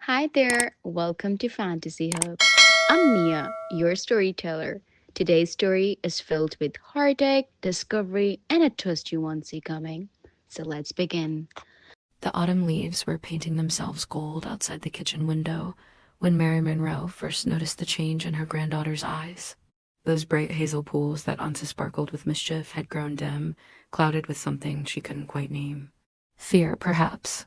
Hi there, welcome to Fantasy Hub. I'm Mia, your storyteller. Today's story is filled with heartache, discovery, and a twist you won't see coming. So let's begin. The autumn leaves were painting themselves gold outside the kitchen window when Mary Monroe first noticed the change in her granddaughter's eyes. Those bright hazel pools that once sparkled with mischief had grown dim, clouded with something she couldn't quite name. Fear, perhaps,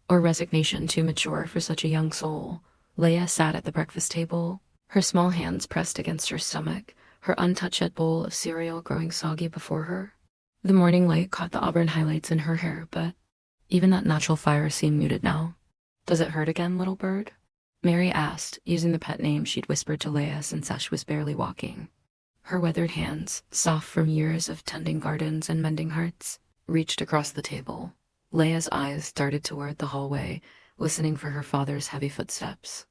or resignation too mature for such a young soul. Leia sat at the breakfast table, her small hands pressed against her stomach, her untouched bowl of cereal growing soggy before her. The morning light caught the auburn highlights in her hair, but even that natural fire seemed muted now. "Does it hurt again, little bird?" Mary asked, using the pet name she'd whispered to Leia since Ash was barely walking. Her weathered hands, soft from years of tending gardens and mending hearts, reached across the table. Leia's eyes darted toward the hallway, listening for her father's heavy footsteps.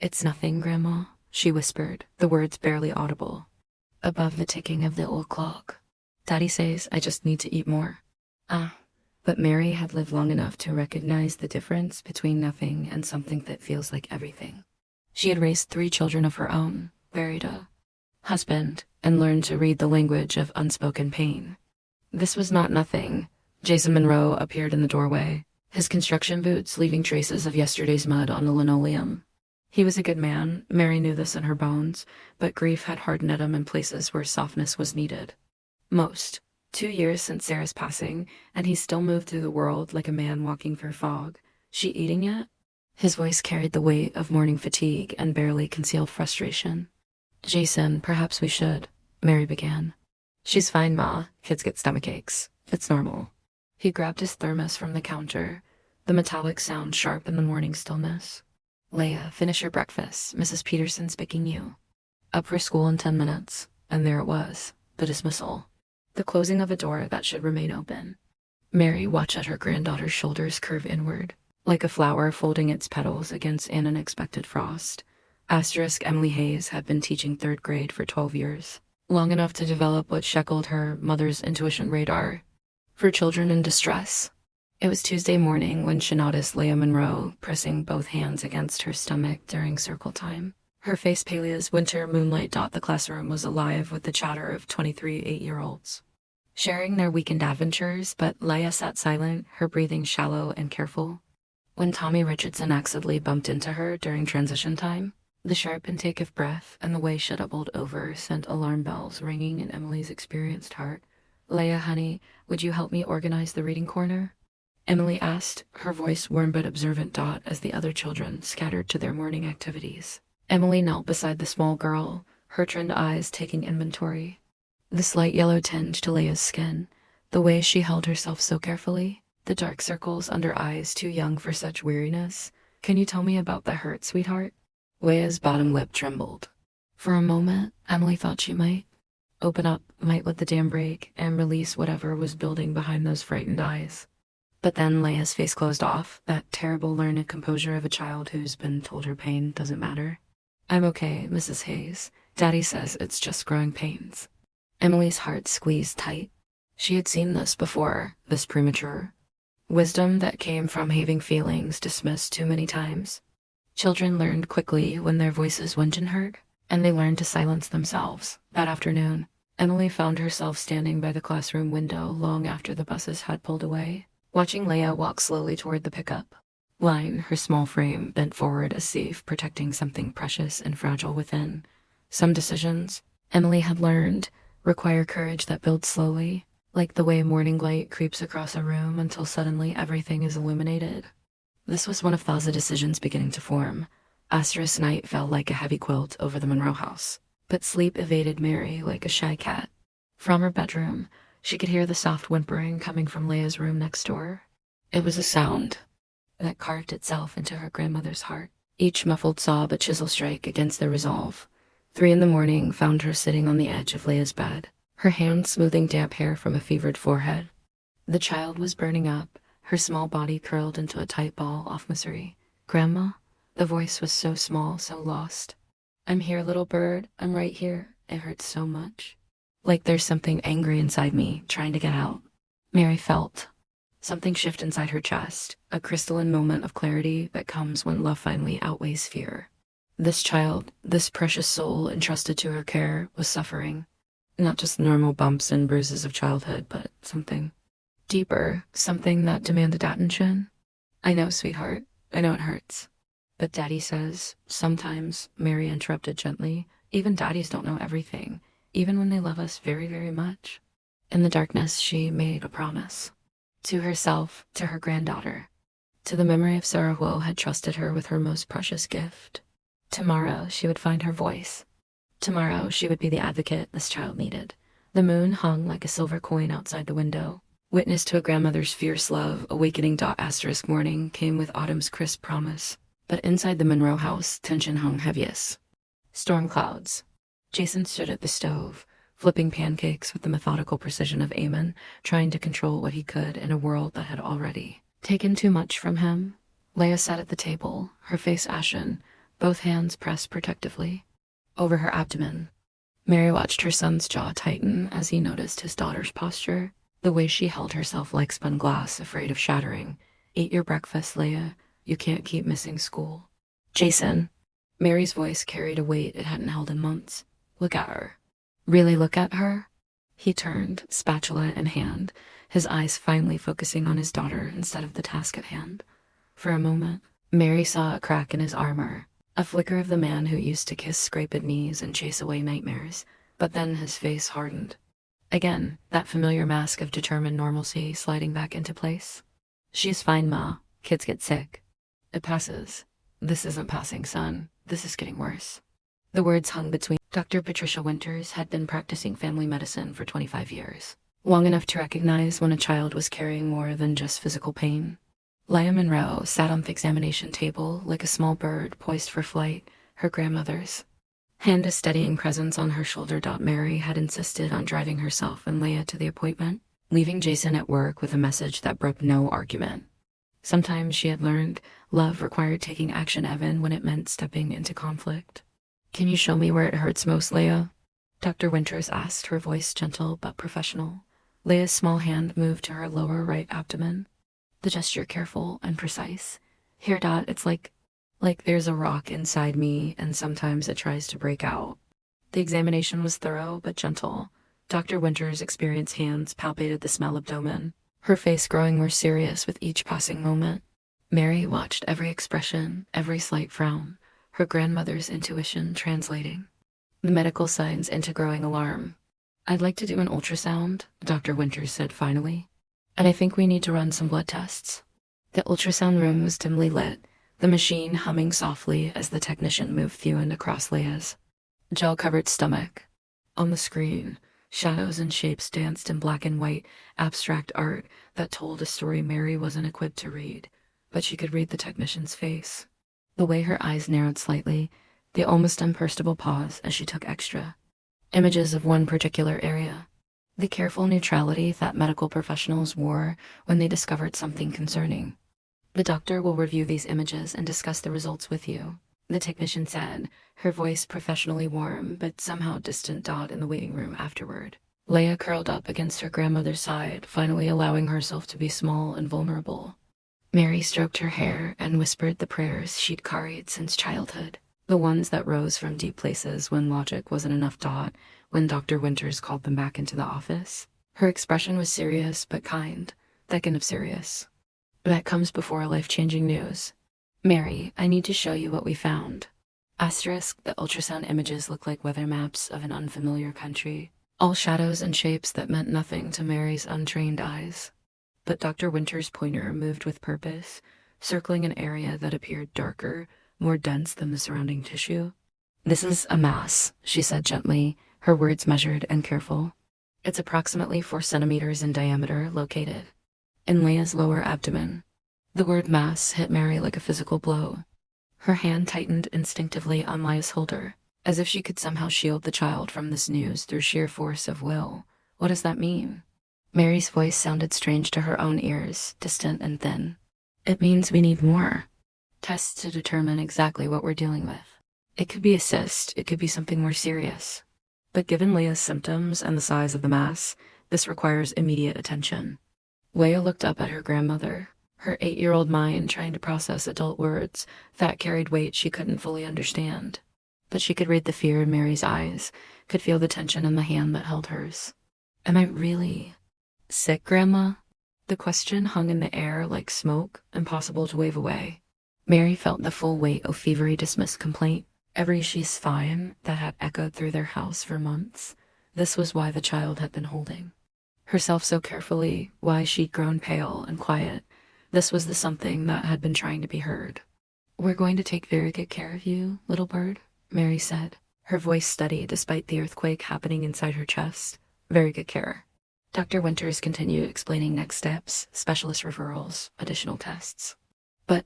"It's nothing, Grandma," she whispered, the words barely audible, above the ticking of the old clock. "Daddy says I just need to eat more." Ah. But Mary had lived long enough to recognize the difference between nothing and something that feels like everything. She had raised 3 children of her own, buried a husband, and learned to read the language of unspoken pain. This was not nothing. Jason Monroe appeared in the doorway, his construction boots leaving traces of yesterday's mud on the linoleum. He was a good man, Mary knew this in her bones, but grief had hardened at him in places where softness was needed. Most. 2 years since Sarah's passing, and he still moved through the world like a man walking through fog. "She eating yet?" His voice carried the weight of morning fatigue and barely concealed frustration. "Jason, perhaps we should," Mary began. "She's fine, Ma. Kids get stomach aches. It's normal." He grabbed his thermos from the counter, the metallic sound sharp in the morning stillness. "Leia, finish your breakfast. Mrs. Peterson's picking you up for school in 10 minutes." And there it was, the dismissal. The closing of a door that should remain open. Mary watched at her granddaughter's shoulders curve inward, like a flower folding its petals against an unexpected frost. Asterisk Emily Hayes had been teaching 3rd grade for 12 years, long enough to develop what shackled her mother's intuition radar for children in distress. It was Tuesday morning when she noticed Leia Monroe pressing both hands against her stomach during circle time. Her face pale as winter moonlight. The classroom was alive with the chatter of 23 8-year-olds. Sharing their weekend adventures, but Leia sat silent, her breathing shallow and careful. When Tommy Richardson accidentally bumped into her during transition time, the sharp intake of breath and the way she doubled over sent alarm bells ringing in Emily's experienced heart. "Leia, honey, would you help me organize the reading corner?" Emily asked, her voice warm but observant. As the other children scattered to their morning activities, Emily knelt beside the small girl, her trained eyes taking inventory. The slight yellow tinge to Leia's skin, the way she held herself so carefully, the dark circles under eyes too young for such weariness. "Can you tell me about the hurt, sweetheart?" Leia's bottom lip trembled. For a moment, Emily thought she might open up, might let the dam break, and release whatever was building behind those frightened eyes. But then Leia's face closed off, that terrible learned composure of a child who's been told her pain doesn't matter. "I'm okay, Mrs. Hayes. Daddy says it's just growing pains." Emily's heart squeezed tight. She had seen this before, this premature wisdom that came from having feelings dismissed too many times. Children learned quickly when their voices went unheard, and they learned to silence themselves. That afternoon, Emily found herself standing by the classroom window long after the buses had pulled away, watching Leia walk slowly toward the pickup line, her small frame bent forward as safe, protecting something precious and fragile within. Some decisions, Emily had learned, require courage that builds slowly, like the way morning light creeps across a room until suddenly everything is illuminated. This was one of those decisions beginning to form. Asterisk night fell like a heavy quilt over the Monroe house, but sleep evaded Mary like a shy cat. From her bedroom, she could hear the soft whimpering coming from Leia's room next door. It was a sound that carved itself into her grandmother's heart, each muffled sob a chisel strike against their resolve. 3 in the morning found her sitting on the edge of Leia's bed, her hands smoothing damp hair from a fevered forehead. The child was burning up, her small body curled into a tight ball of misery. "Grandma?" The voice was so small, so lost. "I'm here, little bird. I'm right here. It hurts so much. Like there's something angry inside me, trying to get out." Mary felt Something shifted inside her chest, a crystalline moment of clarity that comes when love finally outweighs fear. This child, this precious soul entrusted to her care, was suffering. Not just normal bumps and bruises of childhood, but something deeper, something that demanded attention. I know, sweetheart. I know it hurts. But Daddy says, sometimes, Mary interrupted gently, even daddies don't know everything, even when they love us very, very much. In the darkness, she made a promise. To herself, to her granddaughter, to the memory of Sarah Woe had trusted her with her most precious gift. Tomorrow she would find her voice. Tomorrow she would be the advocate this child needed. The moon hung like a silver coin outside the window. Witness to a grandmother's fierce love, awakening ** morning came with autumn's crisp promise. But inside the Monroe house, tension hung heaviest. Storm clouds. Jason stood at the stove, flipping pancakes with the methodical precision of Aemon, trying to control what he could in a world that had already taken too much from him. Leia sat at the table, her face ashen, both hands pressed protectively over her abdomen. Mary watched her son's jaw tighten as he noticed his daughter's posture, the way she held herself like spun glass, afraid of shattering. Eat your breakfast, Leia. You can't keep missing school. Jason. Mary's voice carried a weight it hadn't held in months. Look at her. Really look at her? He turned, spatula in hand, his eyes finally focusing on his daughter instead of the task at hand. For a moment, Mary saw a crack in his armor, a flicker of the man who used to kiss scraped knees and chase away nightmares, but then his face hardened. Again, that familiar mask of determined normalcy sliding back into place. She's fine, Ma. Kids get sick. It passes. This isn't passing, son. This is getting worse. The words hung between. Dr. Patricia Winters had been practicing family medicine for 25 years, long enough to recognize when a child was carrying more than just physical pain. Leia Monroe sat on the examination table like a small bird poised for flight, her grandmother's hand a steadying presence on her shoulder. Mary had insisted on driving herself and Leia to the appointment, leaving Jason at work with a message that broke no argument. Sometimes she had learned love required taking action even when it meant stepping into conflict. Can you show me where it hurts most, Leia? Dr. Winters asked, her voice gentle but professional. Leia's small hand moved to her lower right abdomen, the gesture careful and precise. Here, Dot, it's like there's a rock inside me and sometimes it tries to break out. The examination was thorough but gentle. Dr. Winters' experienced hands palpated the small abdomen, her face growing more serious with each passing moment. Mary watched every expression, every slight frown, her grandmother's intuition translating the medical signs into growing alarm. I'd like to do an ultrasound, Dr. Winters said finally, and I think we need to run some blood tests. The ultrasound room was dimly lit, the machine humming softly as the technician moved through and across Leia's gel-covered stomach. On the screen, shadows and shapes danced in black and white, abstract art that told a story Mary wasn't equipped to read, but she could read the technician's face. The way her eyes narrowed slightly, the almost unperceptible pause as she took extra images of one particular area. The careful neutrality that medical professionals wore when they discovered something concerning. The doctor will review these images and discuss the results with you, the technician said, her voice professionally warm but somehow distant. In the waiting room afterward, Leia curled up against her grandmother's side, finally allowing herself to be small and vulnerable. Mary stroked her hair and whispered the prayers she'd carried since childhood, the ones that rose from deep places when logic wasn't enough. When Dr. Winters called them back into the office, her expression was serious but kind, that kind of serious. That comes before life-changing news. Mary, I need to show you what we found. Asterisk, the ultrasound images look like weather maps of an unfamiliar country, all shadows and shapes that meant nothing to Mary's untrained eyes. But Dr. Winters' pointer moved with purpose, circling an area that appeared darker, more dense than the surrounding tissue. This is a mass, she said gently, her words measured and careful. It's approximately 4 centimeters in diameter, located in Leia's lower abdomen. The word mass hit Mary like a physical blow. Her hand tightened instinctively on Leia's shoulder, as if she could somehow shield the child from this news through sheer force of will. What does that mean? Mary's voice sounded strange to her own ears, distant and thin. It means we need more tests to determine exactly what we're dealing with. It could be a cyst, it could be something more serious. But given Leia's symptoms and the size of the mass, this requires immediate attention. Leia looked up at her grandmother, her 8-year-old mind trying to process adult words that carried weight she couldn't fully understand. But she could read the fear in Mary's eyes, could feel the tension in the hand that held hers. Am I really sick, Grandma? The question hung in the air like smoke, impossible to wave away. Mary felt the full weight of fevery dismissed complaint, every "she's fine" that had echoed through their house for months. This was why the child had been holding herself so carefully, why she'd grown pale and quiet. This was the something that had been trying to be heard. "We're going to take very good care of you, little bird," Mary said, her voice steady despite the earthquake happening inside her chest. Very good care. Dr. Winters continued explaining next steps, specialist referrals, additional tests. But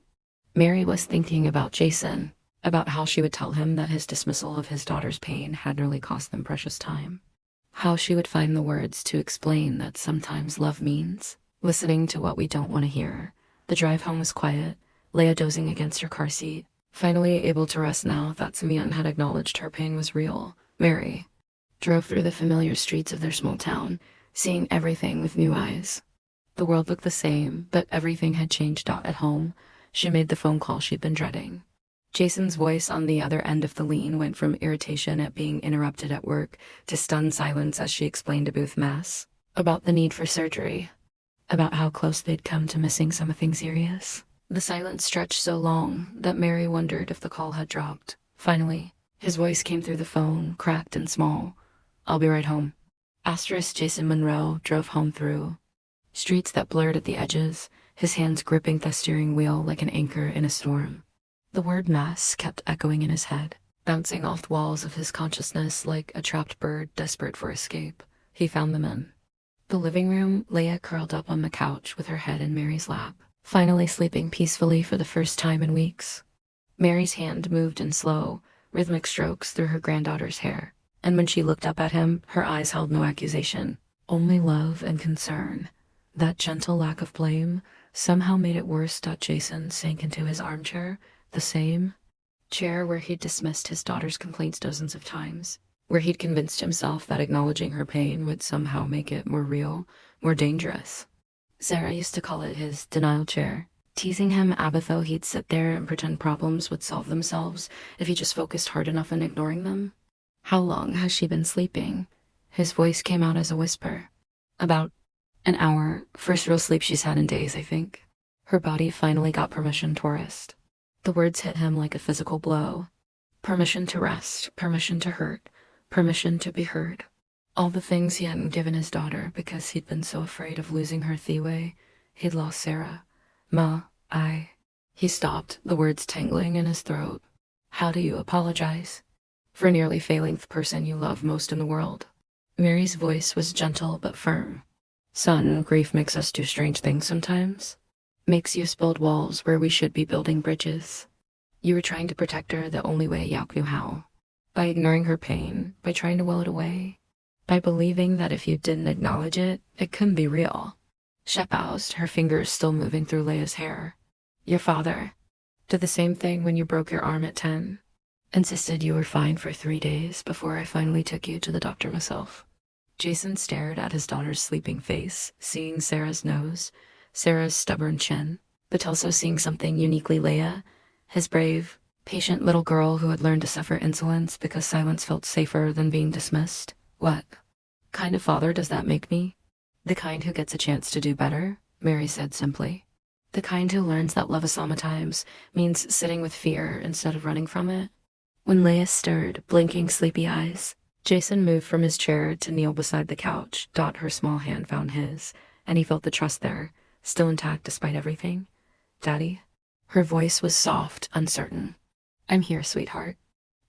Mary was thinking about Jason, about how she would tell him that his dismissal of his daughter's pain had nearly cost them precious time. How she would find the words to explain that sometimes love means listening to what we don't want to hear. The drive home was quiet, Leia dozing against her car seat, finally able to rest now that Simeon had acknowledged her pain was real. Mary drove through the familiar streets of their small town, seeing everything with new eyes. The world looked the same, but everything had changed. At home, she made the phone call she'd been dreading. Jason's voice on the other end of the lean went from irritation at being interrupted at work to stunned silence as she explained to Booth Mass about the need for surgery, about how close they'd come to missing something serious. The silence stretched so long that Mary wondered if the call had dropped. Finally, his voice came through the phone, cracked and small. "I'll be right home." Jason Monroe drove home through streets that blurred at the edges, his hands gripping the steering wheel like an anchor in a storm. The word "mass" kept echoing in his head, bouncing off the walls of his consciousness like a trapped bird desperate for escape. He found them in the living room, Leia curled up on the couch with her head in Mary's lap, finally sleeping peacefully for the first time in weeks. Mary's hand moved in slow, rhythmic strokes through her granddaughter's hair, and when she looked up at him, her eyes held no accusation, only love and concern. That gentle lack of blame somehow made it worse. Jason sank into his armchair, the same chair where he'd dismissed his daughter's complaints dozens of times, where he'd convinced himself that acknowledging her pain would somehow make it more real, more dangerous. Sarah used to call it his denial chair, teasing him though he'd sit there and pretend problems would solve themselves if he just focused hard enough on ignoring them. "How long has she been sleeping?" His voice came out as a whisper. "About an hour. First real sleep she's had in days, I think." Her body finally got permission to rest. The words hit him like a physical blow. Permission to rest, permission to hurt, permission to be heard. All the things he hadn't given his daughter because he'd been so afraid of losing her Thiwe. He'd lost Sarah. He stopped, the words tangling in his throat. "How do you apologize for nearly failing the person you love most in the world?" Mary's voice was gentle but firm. "Son, grief makes us do strange things sometimes. Makes us build walls where we should be building bridges. You were trying to protect her the only way Yauk knew how. By ignoring her pain, by trying to will it away, by believing that if you didn't acknowledge it, it couldn't be real." She paused, her fingers still moving through Leia's hair. "Your father did the same thing when you broke your arm at 10. Insisted you were fine for 3 days before I finally took you to the doctor myself." Jason stared at his daughter's sleeping face, seeing Sarah's nose, Sarah's stubborn chin, but also seeing something uniquely Leia, his brave, patient little girl who had learned to suffer insolence because silence felt safer than being dismissed. "What kind of father does that make me?" "The kind who gets a chance to do better," Mary said simply. "The kind who learns that love sometimes means sitting with fear instead of running from it." When Leia stirred, blinking sleepy eyes, Jason moved from his chair to kneel beside the couch. Her small hand found his, and he felt the trust there, still intact despite everything. "Daddy?" Her voice was soft, uncertain. "I'm here, sweetheart.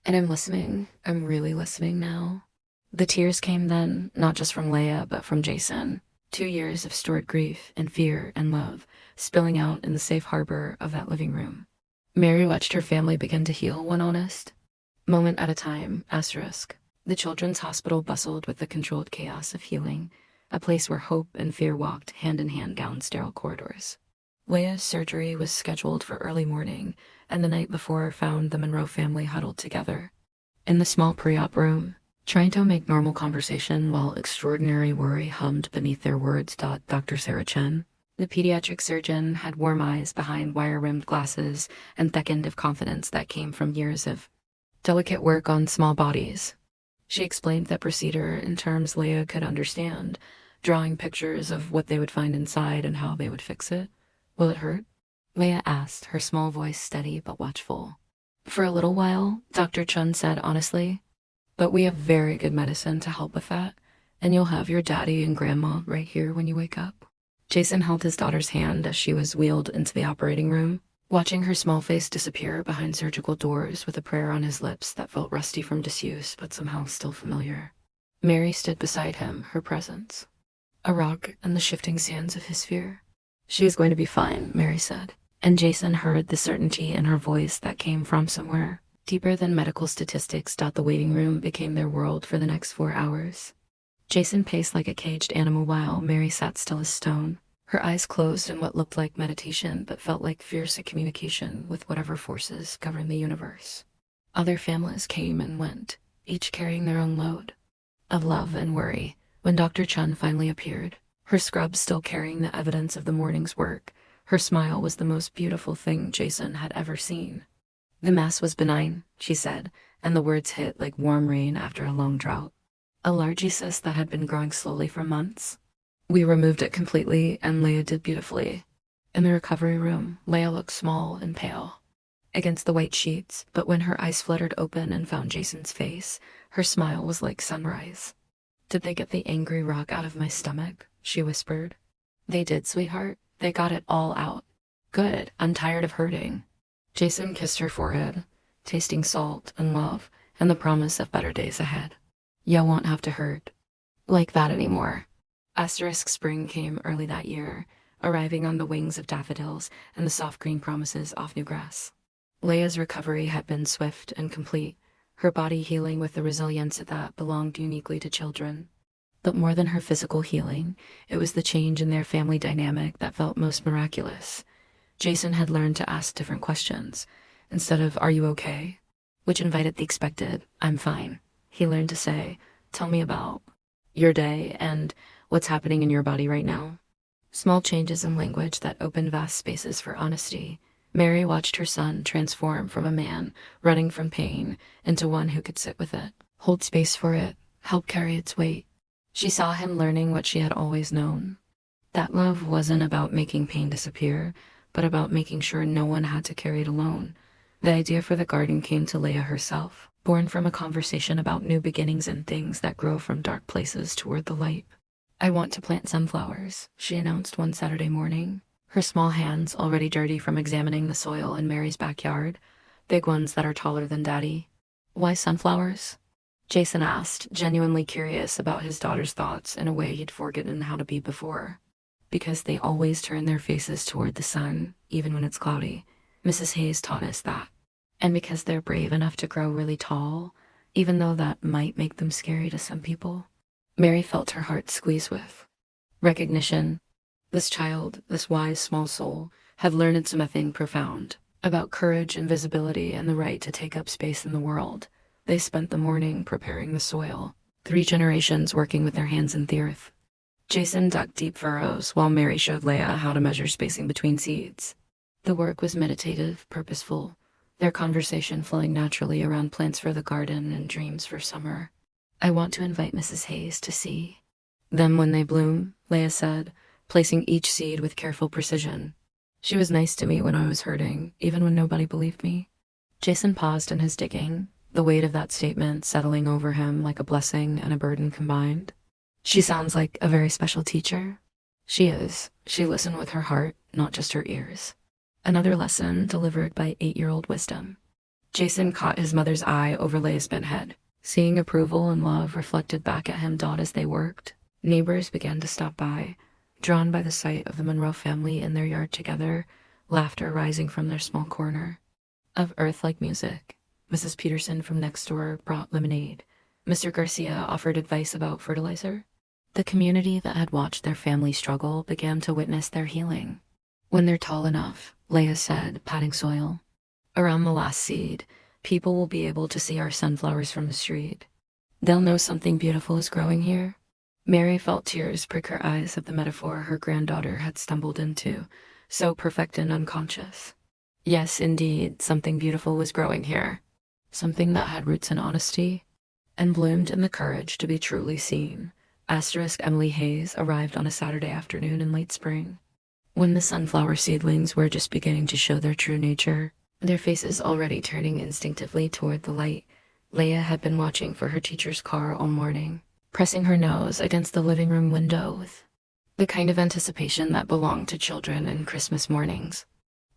And I'm listening. I'm really listening now." The tears came then, not just from Leia, but from Jason. 2 years of stored grief and fear and love, spilling out in the safe harbor of that living room. Mary watched her family begin to heal one honest moment at a time. The children's hospital bustled with the controlled chaos of healing, a place where hope and fear walked hand in hand down sterile corridors. Leia's surgery was scheduled for early morning, and the night before found the Monroe family huddled together in the small pre-op room, trying to make normal conversation while extraordinary worry hummed beneath their words. Dr. Sarah Chen The pediatric surgeon had warm eyes behind wire-rimmed glasses and thickened of confidence that came from years of delicate work on small bodies. She explained the procedure in terms Leia could understand, drawing pictures of what they would find inside and how they would fix it. Will it hurt? Leia asked, her small voice steady but watchful. For a little while, Dr. Chun said honestly, but we have very good medicine to help with that, and you'll have your daddy and grandma right here when you wake up. Jason held his daughter's hand as she was wheeled into the operating room, watching her small face disappear behind surgical doors with a prayer on his lips that felt rusty from disuse but somehow still familiar. Mary stood beside him, her presence a rock in the shifting sands of his fear. She was going to be fine, Mary said, and Jason heard the certainty in her voice that came from somewhere deeper than medical statistics. The waiting room became their world for the next 4 hours. Jason paced like a caged animal while Mary sat still as stone, her eyes closed in what looked like meditation but felt like fierce communication with whatever forces govern the universe. Other families came and went, each carrying their own load of love and worry. When Dr. Chun finally appeared, her scrub still carrying the evidence of the morning's work, her smile was the most beautiful thing Jason had ever seen. The mass was benign, she said, and the words hit like warm rain after a long drought. A large cyst that had been growing slowly for months. We removed it completely, and Leia did beautifully. In the recovery room, Leia looked small and pale against the white sheets, but when her eyes fluttered open and found Jason's face, her smile was like sunrise. Did they get the angry rock out of my stomach? She whispered. They did, sweetheart. They got it all out. Good. I'm tired of hurting. Jason kissed her forehead, tasting salt and love and the promise of better days ahead. You won't have to hurt like that anymore. Asterisk spring came early that year, arriving on the wings of daffodils and the soft green promises of new grass. Leia's recovery had been swift and complete, her body healing with the resilience that belonged uniquely to children. But more than her physical healing, it was the change in their family dynamic that felt most miraculous. Jason had learned to ask different questions. Instead of, "Are you okay?" which invited the expected, "I'm fine," he learned to say, "Tell me about your day and what's happening in your body right now." Small changes in language that opened vast spaces for honesty. Mary watched her son transform from a man running from pain into one who could sit with it, hold space for it, help carry its weight. She saw him learning what she had always known. That love wasn't about making pain disappear, but about making sure no one had to carry it alone. The idea for the garden came to Leia herself, born from a conversation about new beginnings and things that grow from dark places toward the light. "I want to plant sunflowers," she announced one Saturday morning, her small hands already dirty from examining the soil in Mary's backyard, big ones that are taller than Daddy. "Why sunflowers?" Jason asked, genuinely curious about his daughter's thoughts in a way he'd forgotten how to be before. "Because they always turn their faces toward the sun, even when it's cloudy. Mrs. Hayes taught us that. And because they're brave enough to grow really tall, even though that might make them scary to some people." Mary felt her heart squeeze with recognition. This child, this wise small soul, had learned something profound about courage and visibility and the right to take up space in the world. They spent the morning preparing the soil, 3 generations working with their hands in the earth. Jason dug deep furrows while Mary showed Leia how to measure spacing between seeds. The work was meditative, purposeful, their conversation flowing naturally around plants for the garden and dreams for summer. "I want to invite Mrs. Hayes to see them when they bloom," Leia said, placing each seed with careful precision. "She was nice to me when I was hurting, even when nobody believed me." Jason paused in his digging, the weight of that statement settling over him like a blessing and a burden combined. "She sounds like a very special teacher." "She is. She listened with her heart, not just her ears." Another lesson delivered by 8-year-old wisdom. Jason caught his mother's eye over Leia's bent head, seeing approval and love reflected back at him as they worked. Neighbors began to stop by, drawn by the sight of the Monroe family in their yard together, laughter rising from their small corner of earth-like music. Mrs. Peterson from next door brought lemonade. Mr. Garcia offered advice about fertilizer. The community that had watched their family struggle began to witness their healing. "When they're tall enough," Leia said, patting soil around the last seed, "people will be able to see our sunflowers from the street. They'll know something beautiful is growing here." Mary felt tears prick her eyes at the metaphor her granddaughter had stumbled into, so perfect and unconscious. Yes, indeed, something beautiful was growing here. Something that had roots in honesty and bloomed in the courage to be truly seen. Asterisk Emily Hayes arrived on a Saturday afternoon in late spring, when the sunflower seedlings were just beginning to show their true nature, their faces already turning instinctively toward the light. Leia had been watching for her teacher's car all morning, pressing her nose against the living room window with the kind of anticipation that belonged to children in Christmas mornings.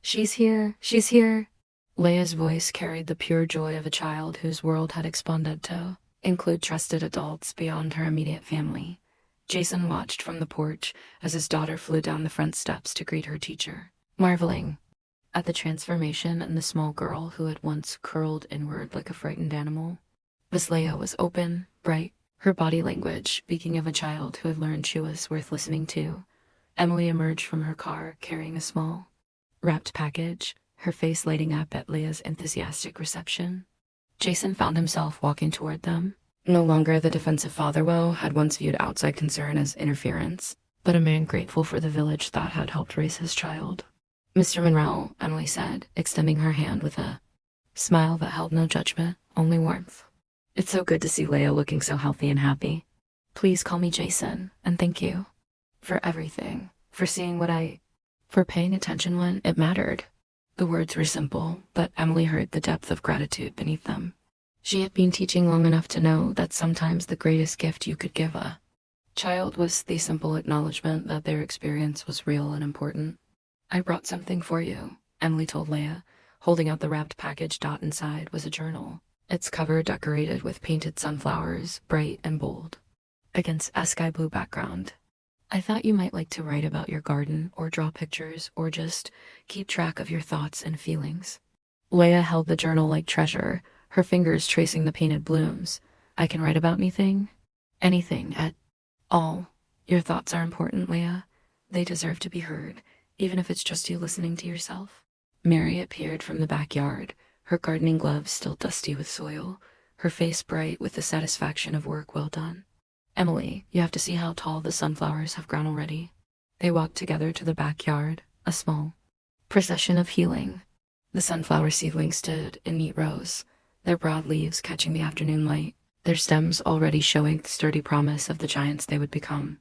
She's here, she's here. Leia's voice carried the pure joy of a child whose world had expanded to include trusted adults beyond her immediate family. Jason watched from the porch as his daughter flew down the front steps to greet her teacher, marveling at the transformation in the small girl who had once curled inward like a frightened animal. Miss Leia was open, bright, her body language speaking of a child who had learned she was worth listening to. Emily emerged from her car carrying a small, wrapped package, her face lighting up at Leia's enthusiastic reception. Jason found himself walking toward them. No longer the defensive father Woe had once viewed outside concern as interference, but a man grateful for the village that had helped raise his child. Mr. Monroe, Emily said, extending her hand with a smile that held no judgment, only warmth. It's so good to see Leia looking so healthy and happy. Please call me Jason, and thank you for everything, for seeing for paying attention when it mattered. The words were simple, but Emily heard the depth of gratitude beneath them. She had been teaching long enough to know that sometimes the greatest gift you could give a child was the simple acknowledgement that their experience was real and important. I brought something for you, Emily told Leia, holding out the wrapped package. Inside was a journal, its cover decorated with painted sunflowers, bright and bold, against a sky blue background. I thought you might like to write about your garden, or draw pictures, or just keep track of your thoughts and feelings. Leia held the journal like treasure, her fingers tracing the painted blooms. I can write about anything? Anything at all. Your thoughts are important, Leia. They deserve to be heard, even if it's just you listening to yourself. Mary appeared from the backyard, her gardening gloves still dusty with soil, her face bright with the satisfaction of work well done. Emily, you have to see how tall the sunflowers have grown already. They walked together to the backyard, a small procession of healing. The sunflower seedlings stood in neat rows, their broad leaves catching the afternoon light, their stems already showing the sturdy promise of the giants they would become.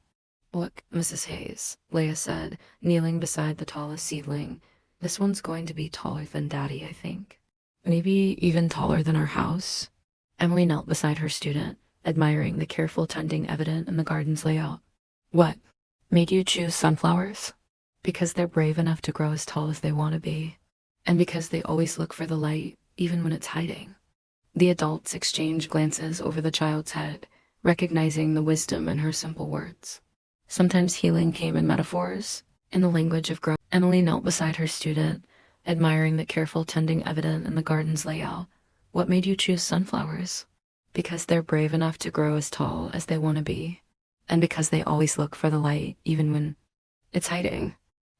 Look, Mrs. Hayes, Leia said, kneeling beside the tallest seedling. This one's going to be taller than Daddy, I think. Maybe even taller than our house. Emily knelt beside her student, admiring the careful tending evident in the garden's layout. What made you choose sunflowers? Because they're brave enough to grow as tall as they want to be, and because they always look for the light, even when it's hiding. The adults exchanged glances over the child's head, recognizing the wisdom in her simple words. Sometimes healing came in metaphors, in the language of growth. Emily knelt beside her student, admiring the careful tending evident in the garden's layout. What made you choose sunflowers? Because they're brave enough to grow as tall as they want to be, and because they always look for the light, even when it's hiding.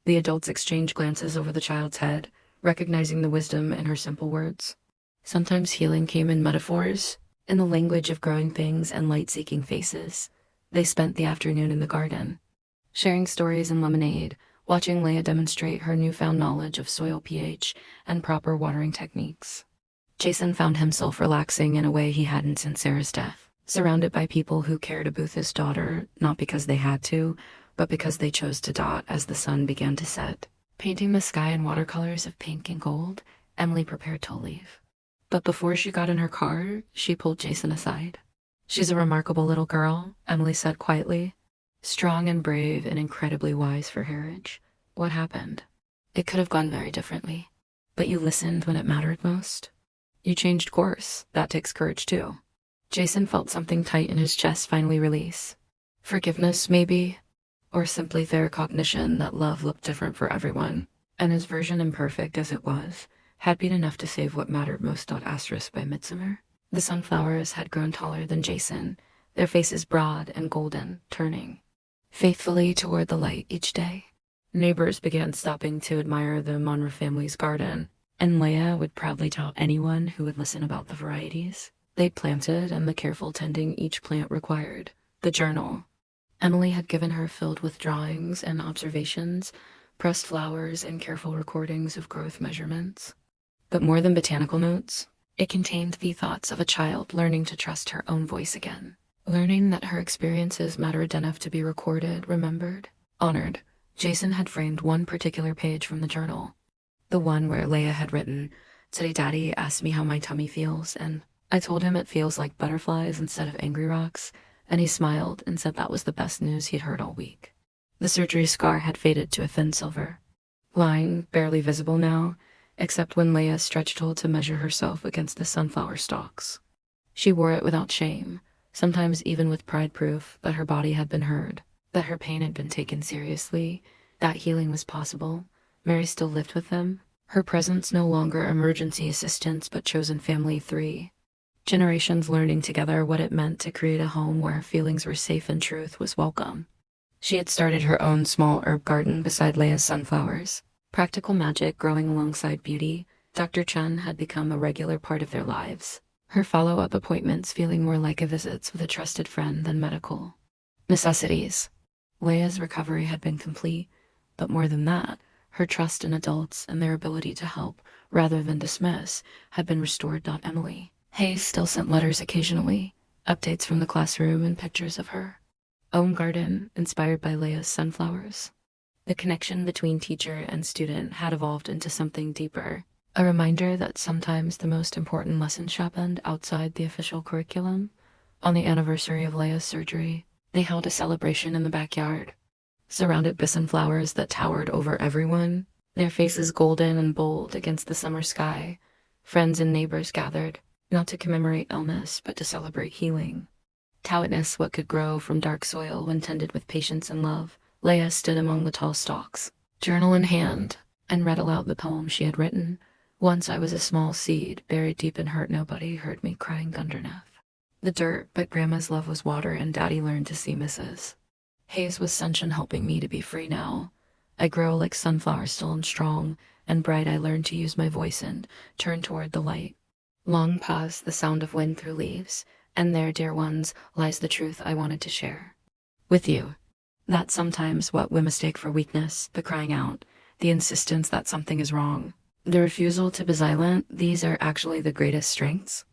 The adults exchanged glances over the child's head, recognizing the wisdom in her simple words. Sometimes healing came in metaphors, in the language of growing things and light-seeking faces. They spent the afternoon in the garden, sharing stories and lemonade, watching Leia demonstrate her newfound knowledge of soil pH and proper watering techniques. Jason found himself relaxing in a way he hadn't since Sarah's death, surrounded by people who cared about his daughter, not because they had to, but because they chose to dot as the sun began to set. Painting the sky in watercolors of pink and gold, Emily prepared to leave. But before she got in her car, she pulled Jason aside. She's a remarkable little girl, Emily said quietly. Strong and brave and incredibly wise for her age. What happened? It could have gone very differently. But you listened when it mattered most. You changed course. That takes courage too. Jason felt something tight in his chest finally release. Forgiveness, maybe? Or simply the recognition that love looked different for everyone, and his version, imperfect as it was, had been enough to save what mattered most. Asterisk by Midsummer. The sunflowers had grown taller than Jason, their faces broad and golden, turning faithfully toward the light each day. Neighbors began stopping to admire the Monroe family's garden, and Leia would proudly tell anyone who would listen about the varieties they planted and the careful tending each plant required. The journal, Emily had given her filled with drawings and observations, pressed flowers, and careful recordings of growth measurements. But more than botanical notes, it contained the thoughts of a child learning to trust her own voice again, learning that her experiences mattered enough to be recorded, remembered, honored. Jason had framed one particular page from the journal, the one where Leia had written, "Today Daddy asked me how my tummy feels, and I told him it feels like butterflies instead of angry rocks, and he smiled and said that was the best news he'd heard all week." The surgery scar had faded to a thin silver line, barely visible now, except when Leia stretched to measure herself against the sunflower stalks. She wore it without shame, sometimes even with pride, proof that her body had been heard, that her pain had been taken seriously, that healing was possible. Mary still lived with them, her presence no longer emergency assistance but chosen family. 3 generations learning together what it meant to create a home where feelings were safe and truth was welcome. She had started her own small herb garden beside Leia's sunflowers. Practical magic growing alongside beauty, Dr. Chen had become a regular part of their lives, her follow-up appointments feeling more like a visits with a trusted friend than medical necessities. Leia's recovery had been complete, but more than that, her trust in adults and their ability to help, rather than dismiss, had been restored. Emily Hayes still sent letters occasionally, updates from the classroom and pictures of her own garden inspired by Leia's sunflowers. The connection between teacher and student had evolved into something deeper, a reminder that sometimes the most important lessons happened outside the official curriculum. On the anniversary of Leia's surgery, they held a celebration in the backyard, surrounded by sunflowers that towered over everyone, their faces golden and bold against the summer sky. Friends and neighbors gathered, not to commemorate illness, but to celebrate healing. To witness what could grow from dark soil when tended with patience and love, Leia stood among the tall stalks, journal in hand, and read aloud the poem she had written. "Once I was a small seed, buried deep in hurt. Nobody heard me crying underneath the dirt, but Grandma's love was water, and Daddy learned to see Mrs. Hayes was sunshine helping me to be free now. I grow like sunflower still and strong, and bright. I learned to use my voice and turn toward the light." Long pause, the sound of wind through leaves, and there, dear ones, lies the truth I wanted to share with you. That sometimes what we mistake for weakness, the crying out, the insistence that something is wrong, the refusal to be silent, these are actually the greatest strengths.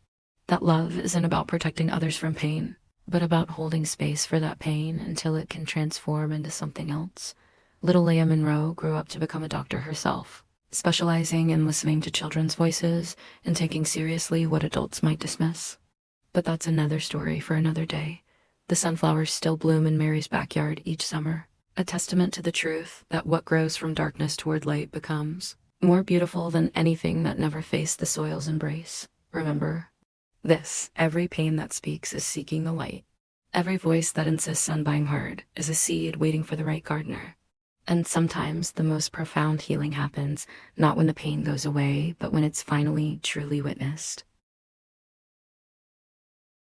That love isn't about protecting others from pain, but about holding space for that pain until it can transform into something else. Little Leia Monroe grew up to become a doctor herself, specializing in listening to children's voices and taking seriously what adults might dismiss. But that's another story for another day. The sunflowers still bloom in Mary's backyard each summer, a testament to the truth that what grows from darkness toward light becomes more beautiful than anything that never faced the soil's embrace. Remember this: every pain that speaks is seeking the light. Every voice that insists on being heard is a seed waiting for the right gardener. And sometimes the most profound healing happens not when the pain goes away, but when it's finally truly witnessed.